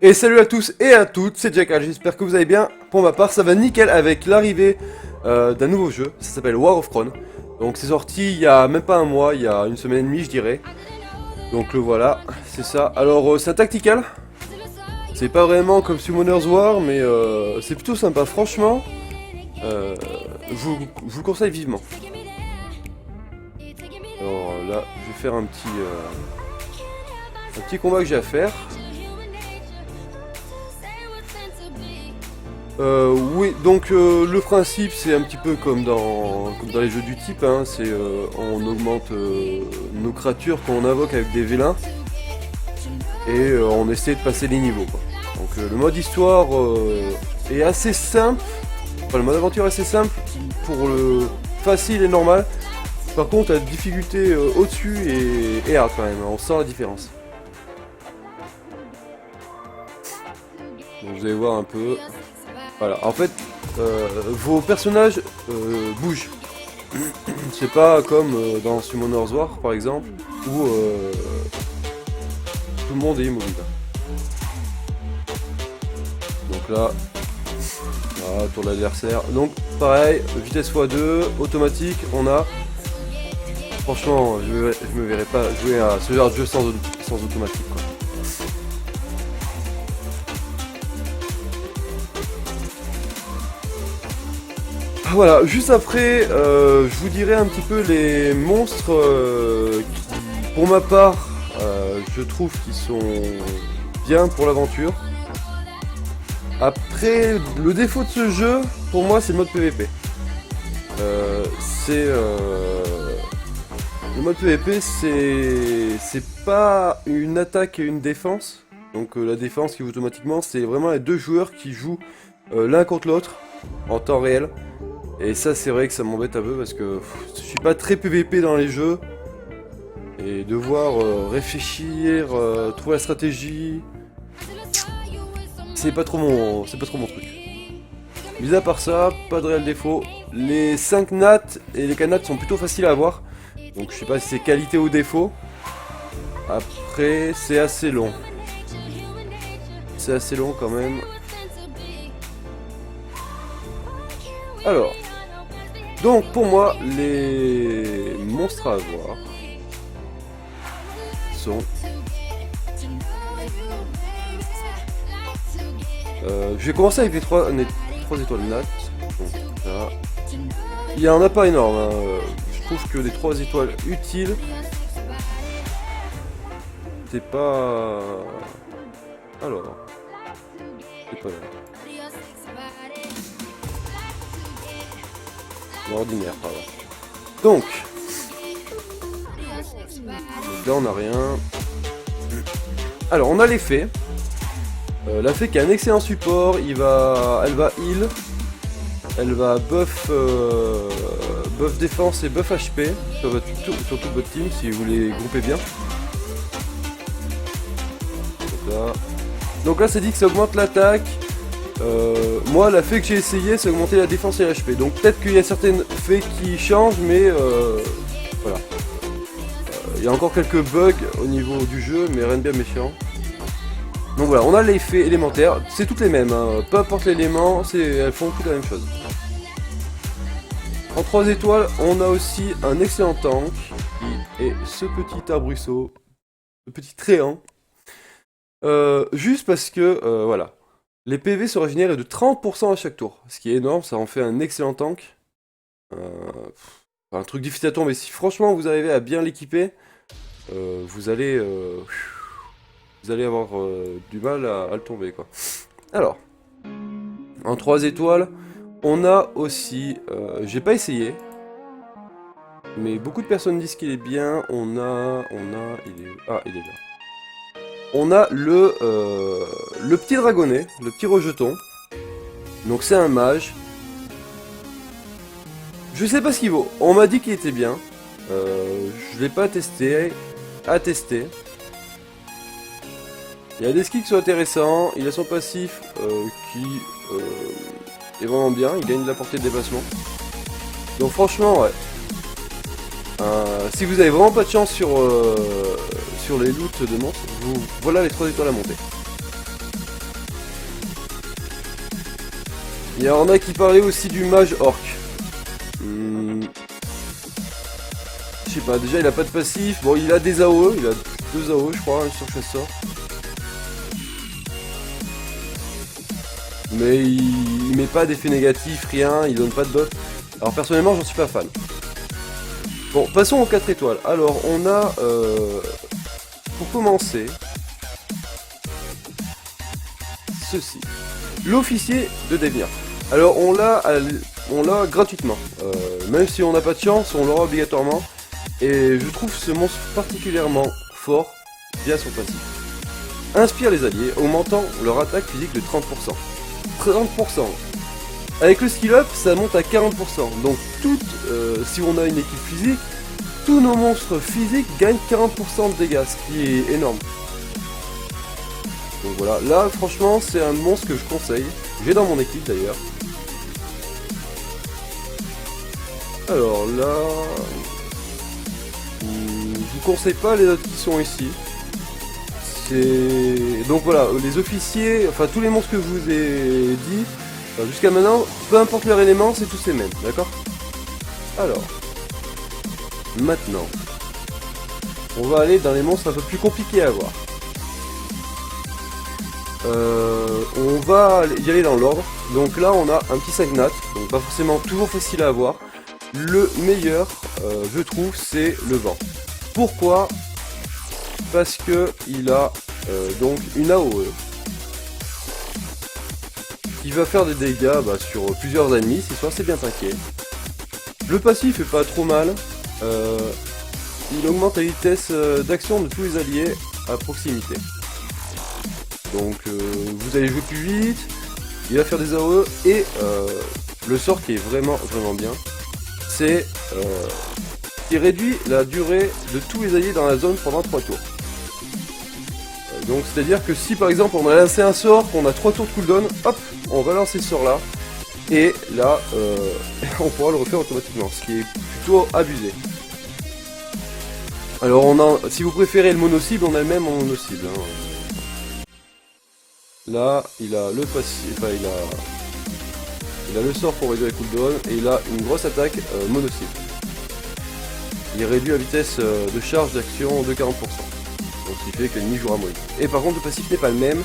Et salut à tous et à toutes, c'est Jackal, j'espère que vous allez bien. Pour ma part, ça va nickel avec l'arrivée d'un nouveau jeu, ça s'appelle War of Crown. Donc c'est sorti il y a même pas un mois, il y a une semaine et demie je dirais. Donc le voilà, c'est ça. Alors c'est un tactical. C'est pas vraiment comme Summoner's War, mais c'est plutôt sympa. Franchement, je vous le conseille vivement. Alors là, je vais faire un petit combat que j'ai à faire. Oui, donc le principe c'est un petit peu comme dans les jeux du type, hein, c'est on augmente nos créatures qu'on invoque avec des vélins et on essaie de passer les niveaux, quoi. Donc le mode histoire est assez simple, enfin le mode aventure est assez simple pour le facile et normal. Par contre la difficulté au-dessus est hard quand même, on sent la différence. Donc vous allez voir un peu. Voilà, en fait, vos personnages bougent. C'est pas comme dans Summoner's War par exemple, où tout le monde est immobile. Donc là, voilà, tour de l'adversaire. Donc pareil, vitesse x2, automatique, on a... Franchement, je me verrais pas jouer à ce genre de jeu sans automatique, quoi. Voilà, juste après, je vous dirai un petit peu les monstres qui, pour ma part, je trouve qu'ils sont bien pour l'aventure. Après, le défaut de ce jeu, pour moi, c'est le mode PVP. Le mode PVP, c'est pas une attaque et une défense. Donc la défense qui automatiquement, c'est vraiment les deux joueurs qui jouent l'un contre l'autre en temps réel. Et ça c'est vrai que ça m'embête un peu parce que je suis pas très PVP dans les jeux. Et devoir réfléchir, trouver la stratégie, c'est pas trop mon truc. Mis à part ça, pas de réel défaut. Les 5 nats et les 4 nats sont plutôt faciles à avoir. Donc je sais pas si c'est qualité ou défaut. Après c'est assez long. C'est assez long quand même. Alors. Donc pour moi, les monstres à avoir sont... je vais commencer avec les 3 étoiles nat. Donc là... Il y en a pas énorme, hein. Je trouve que les 3 étoiles utiles, c'est pas... Alors... C'est pas là. Ordinaire, pardon. Donc là on a rien. Alors on a les fées. La fée qui a un excellent support, elle va heal, elle va buff défense et buff HP sur toute votre team si vous les groupez bien. Donc là c'est dit que ça augmente l'attaque. Moi la fée que j'ai essayé c'est augmenter la défense et l'HP. Donc peut-être qu'il y a certaines fées qui changent, mais voilà. Il y a encore quelques bugs au niveau du jeu, mais rien de bien méchant. Donc voilà, on a les fées élémentaires, c'est toutes les mêmes, hein. Peu importe l'élément, elles font toutes la même chose. En 3 étoiles, on a aussi un excellent tank, qui est ce petit arbrisseau, ce petit tréant. Juste parce que, voilà. Les PV se régénèrent de 30% à chaque tour, ce qui est énorme, ça en fait un excellent tank. Un truc difficile à tomber, si franchement vous arrivez à bien l'équiper, vous allez avoir du mal à le tomber, quoi. Alors, en 3 étoiles, on a aussi, j'ai pas essayé, mais beaucoup de personnes disent qu'il est bien, il est là. On a le petit dragonnet, le petit rejeton. Donc c'est un mage. Je sais pas ce qu'il vaut. On m'a dit qu'il était bien. Je l'ai pas testé. À tester. Il y a des skills qui sont intéressants. Il a son passif qui est vraiment bien. Il gagne de la portée de déplacement. Donc franchement, ouais. Si vous avez vraiment pas de chance sur les loots de monstres, voilà les 3 étoiles à monter. Il y en a qui parlaient aussi du mage orc. Je sais pas, déjà il a pas de passif. Bon, il a des AOE, il a 2 AOE je crois, sur chasseur. Mais il met pas d'effet négatif, rien, il donne pas de buff. Alors personnellement j'en suis pas fan. Bon, passons aux 4 étoiles. Alors on a, pour commencer, ceci. L'officier de Devenir. Alors on l'a gratuitement. Même si on n'a pas de chance, on l'aura obligatoirement. Et je trouve ce monstre particulièrement fort via son passif. Inspire les alliés, augmentant leur attaque physique de 30%. 30%. Avec le skill up, ça monte à 40%. Donc si on a une équipe physique, tous nos monstres physiques gagnent 40% de dégâts, ce qui est énorme. Donc voilà, là franchement c'est un monstre que je conseille. J'ai dans mon équipe d'ailleurs. Alors là... je vous conseille pas les autres qui sont ici. Donc voilà, les officiers, enfin tous les monstres que je vous ai dit, jusqu'à maintenant, peu importe leur élément, c'est tous ces mêmes, d'accord? Alors, maintenant, on va aller dans les monstres un peu plus compliqués à avoir. On va y aller dans l'ordre. Donc là, on a un petit 5 nat, donc pas forcément toujours facile à avoir. Le meilleur, je trouve, c'est le vent. Pourquoi? Parce que il a donc une AOE qui va faire des dégâts sur plusieurs ennemis, c'est soit c'est bien taqué. Le passif est pas trop mal. Il augmente la vitesse d'action de tous les alliés à proximité. Donc vous allez jouer plus vite, il va faire des AOE et le sort qui est vraiment bien, c'est qui réduit la durée de tous les alliés dans la zone pendant 3 tours. Donc c'est à dire que si par exemple on a lancé un sort, qu'on a 3 tours de cooldown, hop, on va lancer ce sort là, et là on pourra le refaire automatiquement, ce qui est plutôt abusé. Alors si vous préférez le mono-cible, on a le même en mono-cible. Hein. Là, il a le passif, enfin il a le sort pour réduire les cooldowns, et il a une grosse attaque mono-cible. Il réduit la vitesse de charge d'action de 40%. Donc ce qui fait que l'ennemi jouera moins. Et par contre le passif n'est pas le même.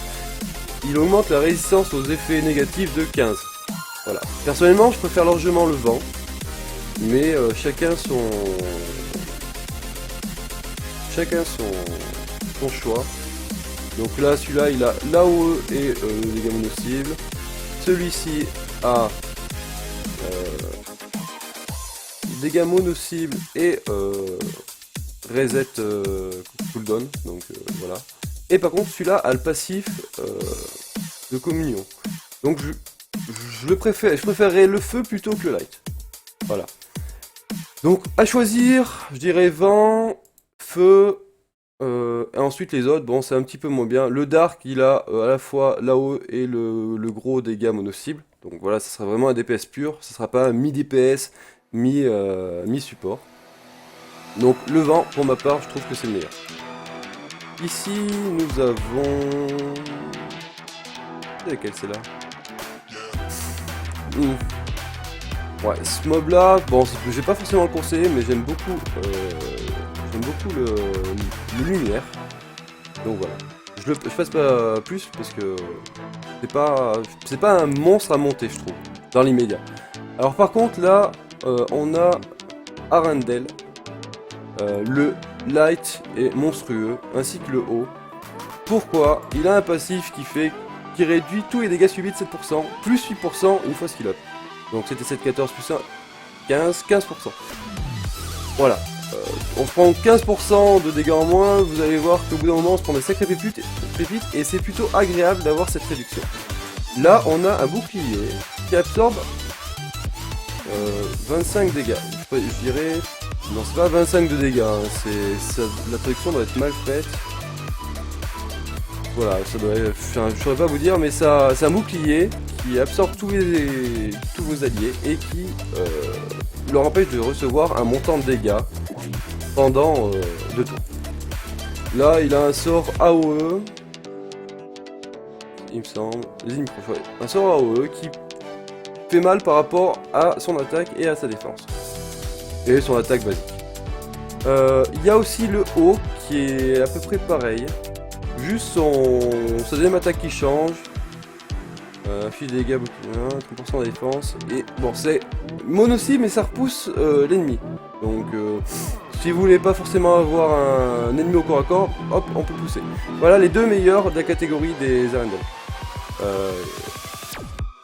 Il augmente la résistance aux effets négatifs de 15. Voilà. Personnellement je préfère largement le vent. Mais chacun son choix. Donc là celui-là il a l'AOE et le dégâts mono-cible. Celui-ci a dégâts mono-cible et reset cooldown, donc voilà. Et par contre celui-là a le passif de communion. Donc je préférerais le feu plutôt que le light. Voilà. Donc à choisir, je dirais vent, feu, et ensuite les autres, bon c'est un petit peu moins bien. Le dark il a à la fois l'AOE et le gros dégâts mono-cible. Donc voilà, ça sera vraiment un DPS pur, ça sera pas un mi-DPS, mi-support. Donc le vent, pour ma part, je trouve que c'est le meilleur. Ici, nous avons... C'est laquelle c'est là? Ouais, ce mob là, bon, je vais pas forcément le conseiller, mais j'aime beaucoup le lumière. Donc voilà. Je fasse pas plus parce que c'est pas un monstre à monter, je trouve, dans l'immédiat. Alors par contre là, on a Arendelle. Le light est monstrueux, ainsi que le haut. Pourquoi? Il a un passif qui réduit tous les dégâts subis de 7%, plus 8% une fois skill up. Donc c'était 7-14 plus 1, 15%. Voilà. On se prend 15% de dégâts en moins, vous allez voir qu'au bout d'un moment on se prend des sacrées pépites et c'est plutôt agréable d'avoir cette réduction. Là on a un bouclier qui absorbe 25 dégâts. Je dirais... Non, c'est pas 25 de dégâts, hein. La traduction doit être mal faite. Voilà, ça doit être... je saurais pas vous dire, mais c'est un bouclier qui absorbe tous vos alliés et qui leur empêche de recevoir un montant de dégâts pendant 2 tours. Là, il a un sort AOE. Il me semble. Un sort AOE fait mal par rapport à son attaque et à sa défense. Et son attaque basique. Il y a aussi le haut qui est à peu près pareil. Juste sa deuxième attaque qui change. Fiche des dégâts, 30% de défense. Et bon, c'est mono-cible, mais ça repousse l'ennemi. Donc, si vous voulez pas forcément avoir un ennemi au corps à corps, hop, on peut pousser. Voilà les deux meilleurs de la catégorie des Arendelle.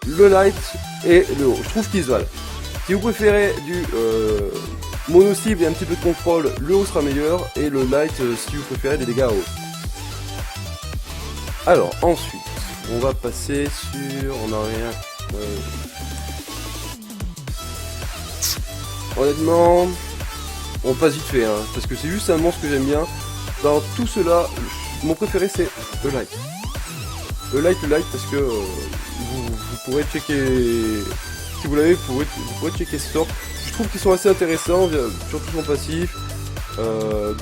Le light et le haut. Je trouve qu'ils se valent. Si vous préférez du mono-cible et un petit peu de contrôle, le haut sera meilleur. Et le light, si vous préférez des dégâts à haut. Alors, ensuite, on va passer sur... On n'a rien... Honnêtement, on passe vite fait, hein, parce que c'est juste un monstre que j'aime bien. Dans tout cela, mon préféré c'est le light. Le light, parce que vous pourrez checker... Si vous l'avez, vous pourrez checker ce sort. Je trouve qu'ils sont assez intéressants, surtout son passif.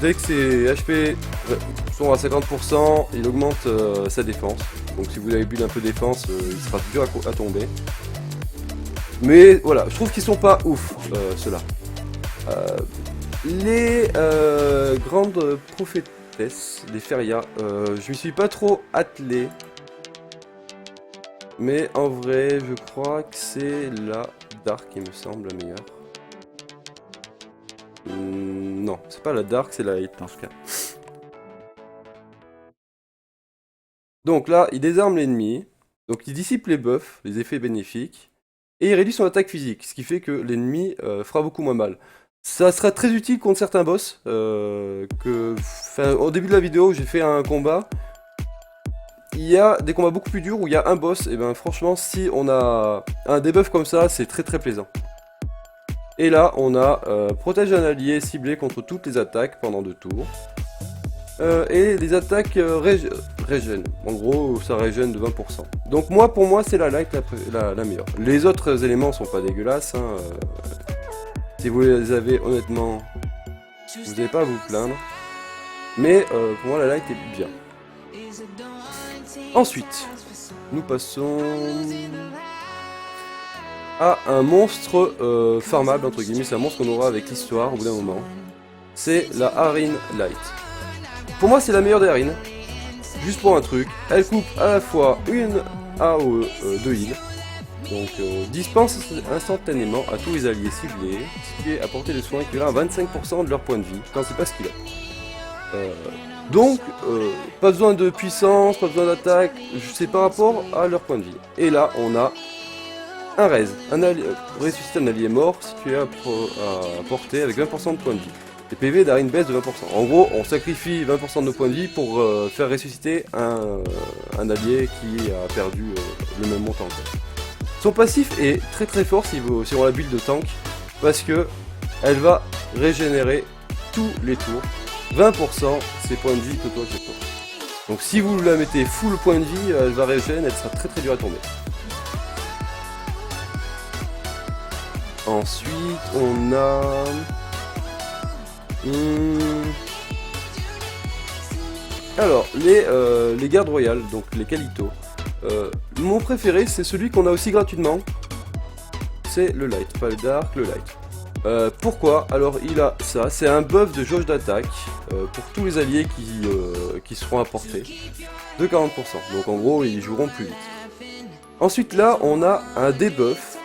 Dès que ses HP sont à 50%, il augmente sa défense. Donc si vous avez build un peu défense, il sera dur à tomber. Mais voilà, je trouve qu'ils sont pas ouf, ceux-là. Les grandes prophétesses, les Feria, je m'y suis pas trop attelé. Mais en vrai, je crois que c'est la Dark qui me semble la meilleure. Non, c'est pas la Dark, c'est la Light en tout cas. Donc là, il désarme l'ennemi. Donc il dissipe les buffs, les effets bénéfiques. Et il réduit son attaque physique, ce qui fait que l'ennemi fera beaucoup moins mal. Ça sera très utile contre certains boss. Au début de la vidéo, j'ai fait un combat. Il y a des combats beaucoup plus durs où il y a un boss. Et ben franchement, si on a un debuff comme ça, c'est très très plaisant. Et là, on a protège un allié ciblé contre toutes les attaques pendant 2 tours. Et les attaques régènent. En gros, ça régène de 20%. Donc pour moi, c'est la light la meilleure. Les autres éléments sont pas dégueulasses. Hein. Si vous les avez, honnêtement, vous n'avez pas à vous plaindre. Mais pour moi, la light est bien. Ensuite, nous passons à un monstre farmable, entre guillemets. C'est un monstre qu'on aura avec l'histoire au bout d'un moment. C'est la Harine Light. Pour moi, c'est la meilleure des Harines. Juste pour un truc, elle coupe à la fois une AOE de heal. Donc dispense instantanément à tous les alliés ciblés, ce qui est à portée de soins équivalent à 25% de leur point de vie, quand c'est pas ce qu'il a. Donc, pas besoin de puissance, pas besoin d'attaque, c'est par rapport à leur point de vie. Et là, on a un raise, ressusciter un allié mort situé à portée avec 20% de points de vie. Les PV d'Harine baisse de 20%. En gros, on sacrifie 20% de nos points de vie pour faire ressusciter un allié qui a perdu le même montant. Son passif est très très fort si on la build de tank, parce que elle va régénérer tous les tours 20% ses points de vie que toi je porte. Donc si vous la mettez full point de vie, elle va régénérer, elle sera très très dure à tomber. Ensuite on a... Alors, les gardes royales, donc les Calito. Mon préféré, c'est celui qu'on a aussi gratuitement. C'est le light, pas le dark, le light. Pourquoi? Alors, il a ça, c'est un buff de jauge d'attaque pour tous les alliés qui seront apportés de 40%. Donc en gros, ils joueront plus vite. Ensuite, là, on a un debuff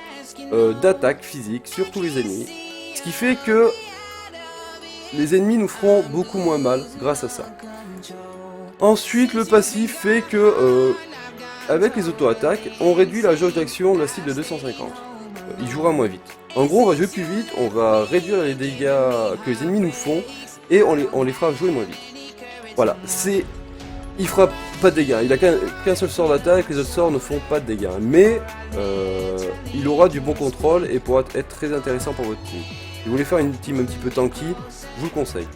d'attaque physique sur tous les ennemis. Ce qui fait que les ennemis nous feront beaucoup moins mal grâce à ça. Ensuite, le passif fait que, avec les auto-attaques, on réduit la jauge d'action de la cible de 250. Il jouera moins vite. En gros, on va jouer plus vite, on va réduire les dégâts que les ennemis nous font, et on les fera jouer moins vite. Voilà, il fera pas de dégâts, il a qu'un seul sort d'attaque, les autres sorts ne font pas de dégâts. Mais, il aura du bon contrôle et pourra être très intéressant pour votre team. Si vous voulez faire une team un petit peu tanky, je vous le conseille.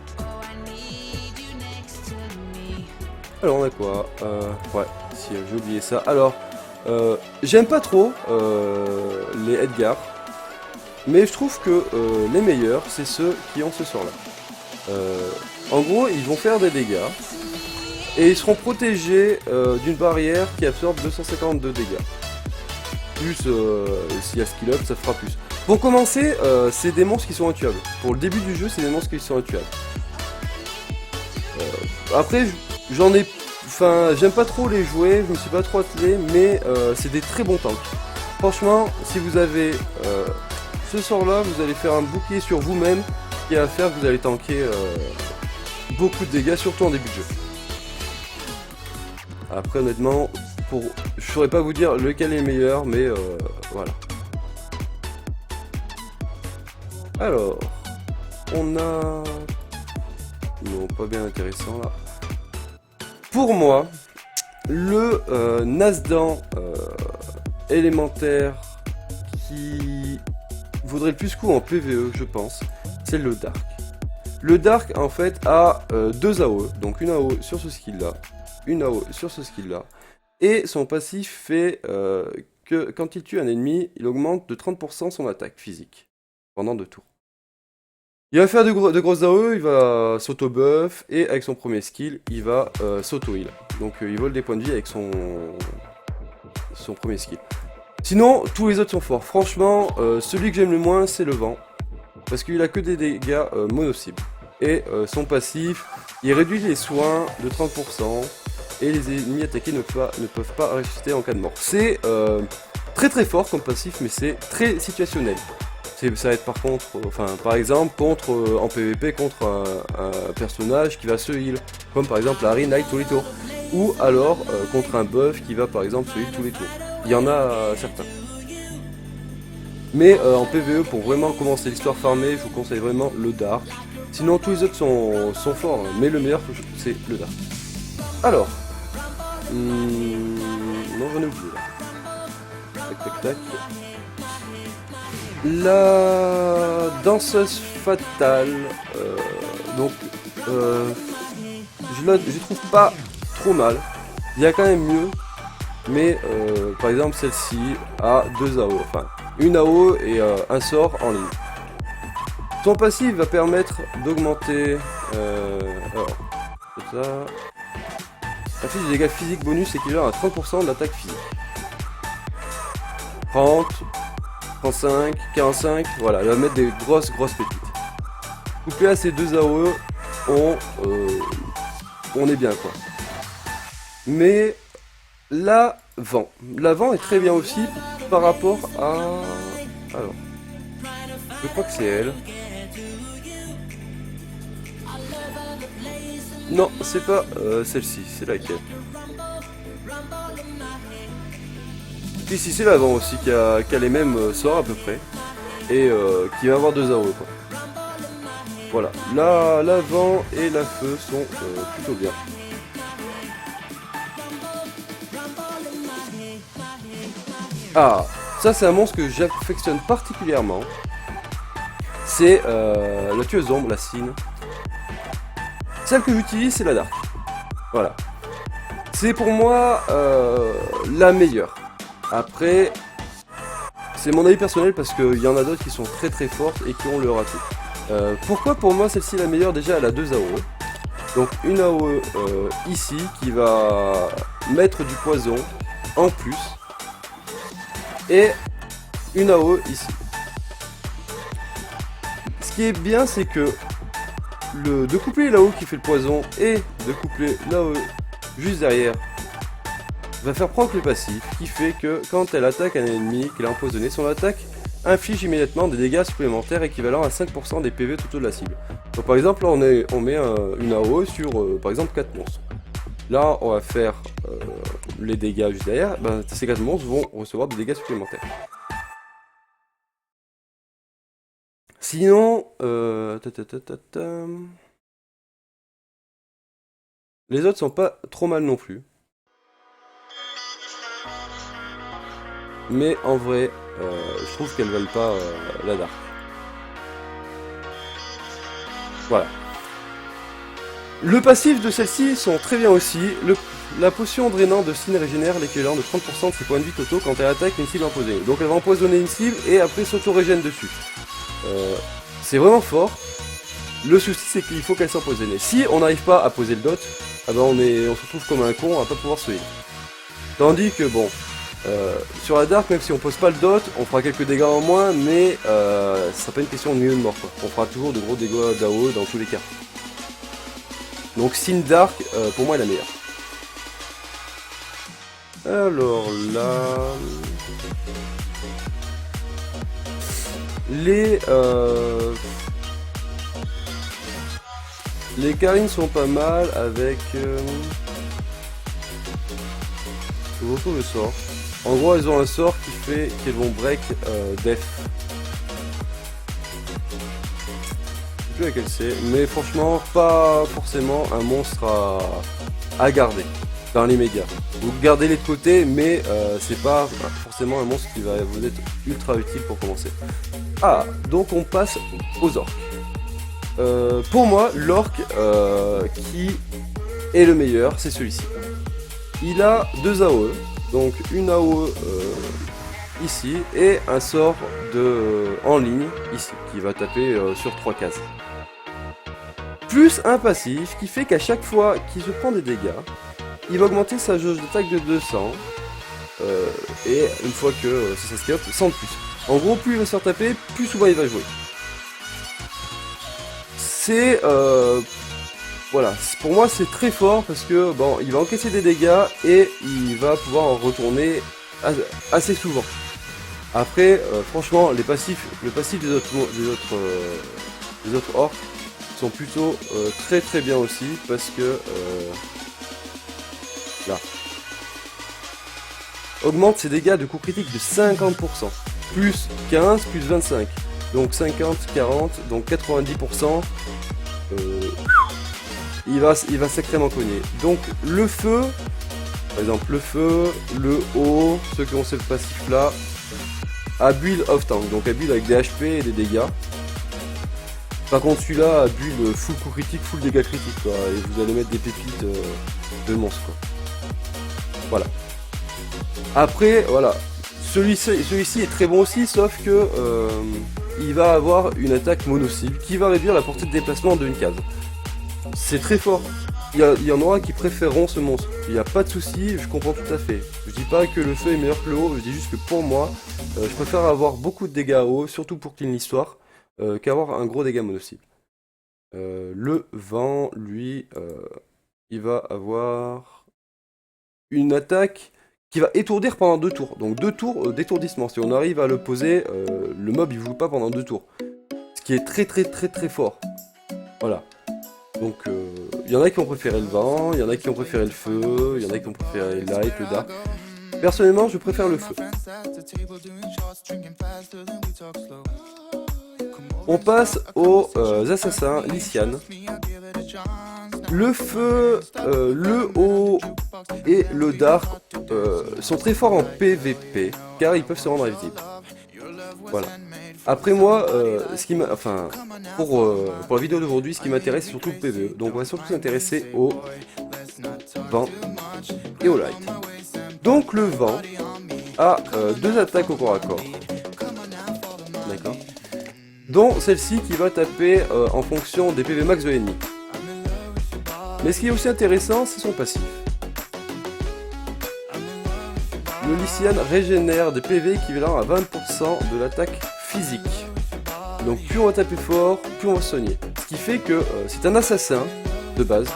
Alors on a quoi? Ouais, si j'ai oublié ça. Alors, j'aime pas trop les Edgar, mais je trouve que les meilleurs, c'est ceux qui ont ce sort-là. En gros, ils vont faire des dégâts, et ils seront protégés d'une barrière qui absorbe 252 dégâts. plus, s'il y a skill up, ça fera plus. Pour commencer, c'est des monstres qui sont intuables. Pour le début du jeu, c'est des monstres qui sont intuables. Après, j'en ai... Enfin, j'aime pas trop les jouer, je me suis pas trop attelé, mais c'est des très bons tanks. Franchement, si vous avez ce sort-là, vous allez faire un bouclier sur vous-même, qui va faire que vous allez tanker beaucoup de dégâts, surtout en début de jeu. Après, honnêtement, je saurais pas vous dire lequel est le meilleur, mais voilà. Alors, on a... Non, pas bien intéressant là. Pour moi, le Nasdan élémentaire qui vaudrait le plus coup en PvE, je pense, c'est le Dark. Le Dark, en fait, a 2 AOE, donc une AOE sur ce skill-là, une AOE sur ce skill-là, et son passif fait que quand il tue un ennemi, il augmente de 30% son attaque physique pendant 2 tours. Il va faire de grosses AOE, il va s'auto-buff, et avec son premier skill, il va s'auto-heal. Donc il vole des points de vie avec son premier skill. Sinon, tous les autres sont forts. Franchement, celui que j'aime le moins, c'est le vent. Parce qu'il a que des dégâts mono-cibles. Et son passif, il réduit les soins de 30%, et les ennemis attaqués ne peuvent pas ressusciter en cas de mort. C'est très très fort comme passif, mais c'est très situationnel. Ça va être par exemple en PvP contre un personnage qui va se heal, comme par exemple Harry Knight tous les tours, ou alors contre un buff qui va par exemple se heal tous les tours. Il y en a certains. Mais en PvE, pour vraiment commencer l'histoire farmée, je vous conseille vraiment le Dark. Sinon tous les autres sont forts, hein, mais le meilleur c'est le Dark. Alors, non j'en ai oublié là. Tac tac tac. La danseuse fatale, je trouve pas trop mal. Il y a quand même mieux, mais par exemple celle-ci a 2 AO, enfin une AO et un sort en ligne. Son passif va permettre d'augmenter, alors c'est ça. Affiche des dégâts physiques bonus équivalent à 30% de l'attaque physique. 30. 35, 45, voilà, elle va mettre des grosses pépites. Couplé à ces 2 AOE, on est bien quoi. Mais l'avant est très bien aussi par rapport à... Alors, je crois que c'est elle. Non, c'est pas celle-ci, c'est laquelle. Si c'est l'avant aussi qui a les mêmes sorts à peu près et qui va avoir 2 AOE quoi. Voilà, là l'avant et la feu sont plutôt bien. Ah, ça c'est un monstre que j'affectionne particulièrement. C'est la tueuse d'ombre, la Cine. Celle que j'utilise c'est la Dark. Voilà. C'est pour moi la meilleure. Après, c'est mon avis personnel parce qu'il y en a d'autres qui sont très très fortes et qui ont leur atout. Pourquoi pour moi celle-ci la meilleure? Déjà elle a 2 AOE. Donc une AOE ici qui va mettre du poison en plus. Et une AOE ici. Ce qui est bien c'est que de coupler l'AOE qui fait le poison et de coupler l'AOE juste derrière va faire proc le passif, qui fait que quand elle attaque un ennemi qu'elle a empoisonné, son attaque inflige immédiatement des dégâts supplémentaires équivalents à 5% des PV tout autour de la cible. Donc par exemple là on met une AOE sur par exemple 4 monstres. Là on va faire les dégâts juste derrière, ces 4 monstres vont recevoir des dégâts supplémentaires. Sinon, les autres sont pas trop mal non plus. Mais en vrai, je trouve qu'elles valent pas la Dark. Voilà. Le passif de celle-ci sont très bien aussi. La potion drainant de Cine régénère l'équivalent de 30% de ses points de vie totaux quand elle attaque une cible empoisonnée. Donc elle va empoisonner une cible et après s'auto-régène dessus. C'est vraiment fort. Le souci c'est qu'il faut qu'elle s'empoisonne. Si on n'arrive pas à poser le dot, on se retrouve comme un con à pas pouvoir se heal. Tandis que bon, Sur la Dark, même si on pose pas le dot, on fera quelques dégâts en moins, mais ça sera pas une question de milieu de mort, quoi. On fera toujours de gros dégâts d'AOE dans tous les cas. Donc Sin Dark, pour moi, est la meilleure. Alors là... Les Karines sont pas mal avec... Je vous retrouve le sort. En gros, elles ont un sort qui fait qu'elles vont break Def. Je sais plus laquelle c'est, mais franchement, pas forcément un monstre à garder dans les médias. Vous gardez-les de côté, mais c'est pas forcément un monstre qui va vous être ultra utile pour commencer. Ah, donc on passe aux orques. Pour moi, l'orque qui est le meilleur, c'est celui-ci. Il a 2 AOE, donc une AOE ici et un sort en ligne ici, qui va taper sur 3 cases. Plus un passif qui fait qu'à chaque fois qu'il se prend des dégâts, il va augmenter sa jauge d'attaque de 200 et une fois que ça scale, 100 de plus. En gros, plus il va se faire taper, plus souvent il va jouer. C'est... voilà, pour moi c'est très fort parce que bon, il va encaisser des dégâts et il va pouvoir en retourner assez souvent. Après, franchement, le passif des autres orques sont plutôt très bien aussi parce que là, augmente ses dégâts de coup critique de 50%, plus 15, plus 25, donc 50, 40, donc 90%. Il va sacrément cogner. Donc le feu, par exemple le feu, le haut, ceux qui ont ce passif là, à build off tank, donc à build avec des HP et des dégâts. Par contre celui-là à build full coup critique, full dégâts critiques quoi, et vous allez mettre des pépites de monstre quoi. Voilà. Après voilà, celui-ci est très bon aussi, sauf que il va avoir une attaque mono-cible qui va réduire la portée de déplacement d'une case. C'est très fort. Il y en aura qui préféreront ce monstre. Il n'y a pas de souci, je comprends tout à fait. Je dis pas que le feu est meilleur que le haut, je dis juste que pour moi, je préfère avoir beaucoup de dégâts haut, surtout pour clean l'histoire, qu'avoir un gros dégât mono-cible. Le vent, lui, il va avoir une attaque qui va étourdir pendant 2 tours. Donc 2 tours d'étourdissement. Si on arrive à le poser, le mob il joue pas pendant 2 tours. Ce qui est très fort. Voilà. Donc il y en a qui ont préféré le vent, il y en a qui ont préféré le feu, il y en a qui ont préféré le light, le dark. Personnellement, je préfère le feu. On passe aux assassins Lycian. Le feu, le haut et le dark sont très forts en PVP car ils peuvent se rendre invisibles. Voilà. Après moi, pour la vidéo d'aujourd'hui, ce qui m'intéresse c'est surtout le PVE. Donc on va surtout s'intéresser au vent et au light. Donc le vent a 2 attaques au corps à corps. D'accord. Dont celle-ci qui va taper en fonction des PV max de l'ennemi. Mais ce qui est aussi intéressant, c'est son passif. Le Lycian régénère des PV équivalents à 20% de l'attaque physique. Donc plus on va taper fort, plus on va soigner. Ce qui fait que c'est un assassin de base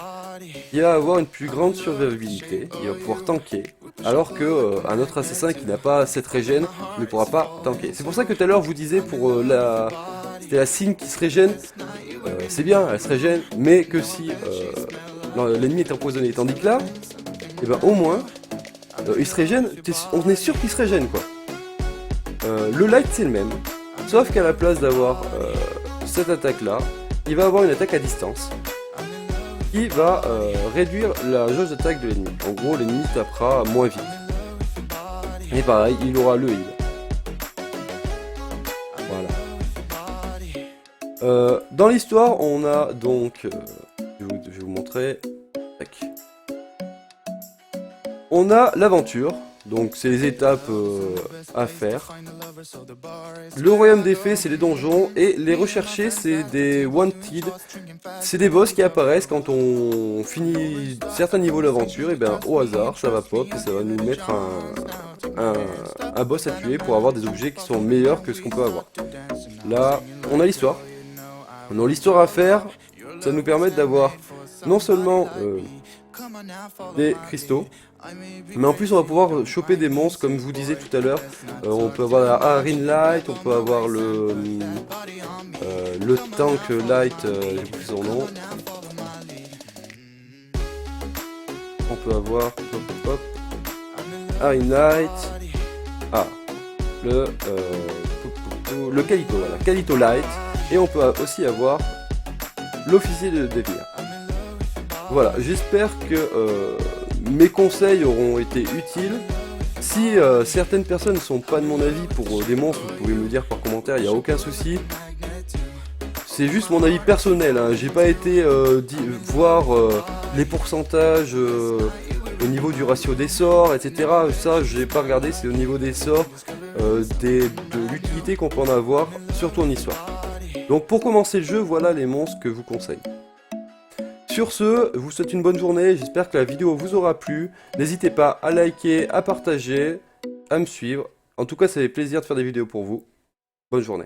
qui va avoir une plus grande survivabilité, il va pouvoir tanker, alors que un autre assassin qui n'a pas cette régène ne pourra pas tanker. C'est pour ça que tout à l'heure je vous disais pour c'était la Sin qui se régène, c'est bien, elle se régène, mais que si l'ennemi est empoisonné. Tandis que là, et ben au moins il se régène, on est sûr qu'il se régène quoi. Le light c'est le même, sauf qu'à la place d'avoir cette attaque là, il va avoir une attaque à distance qui va réduire la jauge d'attaque de l'ennemi. En gros l'ennemi tapera moins vite. Et pareil, il aura le heal. Voilà. Dans l'histoire on a donc, je vais vous montrer, tac. On a l'aventure, donc c'est les étapes à faire. Le royaume des fées, c'est les donjons. Et les recherchés, c'est des wanted. C'est des boss qui apparaissent quand on finit certains niveaux de l'aventure. Et bien au hasard, ça va pop et ça va nous mettre un boss à tuer pour avoir des objets qui sont meilleurs que ce qu'on peut avoir. Là, on a l'histoire. On a l'histoire à faire, ça nous permet d'avoir non seulement des cristaux, mais en plus on va pouvoir choper des monstres comme je vous disais tout à l'heure. On peut avoir la Arin Light, on peut avoir le Tank Light, j'ai plus son nom. On peut avoir Arin Light, le Calito, voilà, Calito Light, et on peut aussi avoir l'officier de Devir. Voilà, j'espère que mes conseils auront été utiles. Si certaines personnes ne sont pas de mon avis pour des monstres, vous pouvez me le dire par commentaire, il n'y a aucun souci. C'est juste mon avis personnel, hein. J'ai pas été voir les pourcentages au niveau du ratio des sorts, etc. Ça, j'ai pas regardé, c'est au niveau des sorts, de l'utilité qu'on peut en avoir, surtout en histoire. Donc pour commencer le jeu, voilà les monstres que je vous conseille. Sur ce, je vous souhaite une bonne journée, j'espère que la vidéo vous aura plu. N'hésitez pas à liker, à partager, à me suivre. En tout cas, ça fait plaisir de faire des vidéos pour vous. Bonne journée.